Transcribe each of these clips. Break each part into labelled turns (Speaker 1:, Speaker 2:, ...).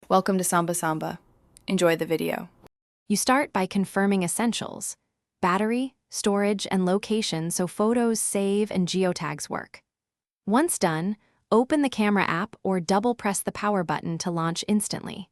Speaker 1: Welcome to Samba Samba. Enjoy the video.
Speaker 2: You start by confirming essentials: battery, storage, and location so photos save and geotags work. Once done, open the camera app or double-press the power button to launch instantly.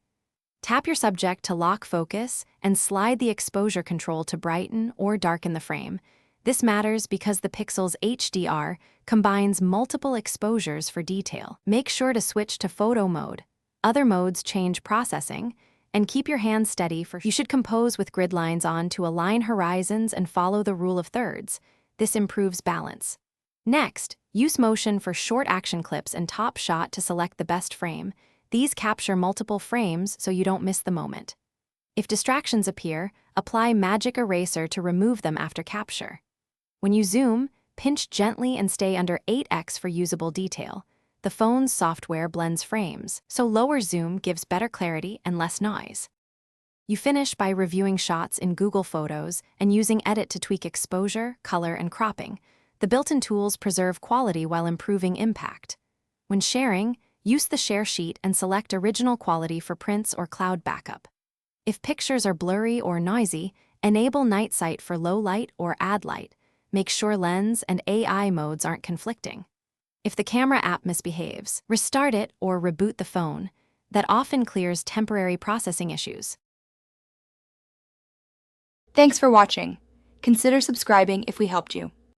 Speaker 2: Tap your subject to lock focus and slide the exposure control to brighten or darken the frame. This matters because the Pixel's HDR combines multiple exposures for detail. Make sure to switch to photo mode. Other modes change processing, and keep your hand steady You should compose with grid lines on to align horizons and follow the rule of thirds. This improves balance. Next, use motion for short action clips and top shot to select the best frame. These capture multiple frames so you don't miss the moment. If distractions appear, apply Magic Eraser to remove them after capture. When you zoom, pinch gently and stay under 8x for usable detail. The phone's software blends frames, so lower zoom gives better clarity and less noise. You finish by reviewing shots in Google Photos and using Edit to tweak exposure, color, and cropping. The built-in tools preserve quality while improving impact. When sharing, use the share sheet and select original quality for prints or cloud backup. If pictures are blurry or noisy, enable Night Sight for low light or add light. Make sure lens and AI modes aren't conflicting. If the camera app misbehaves, restart it or reboot the phone. That often clears temporary processing issues.
Speaker 1: Thanks for watching. Consider subscribing if we helped you.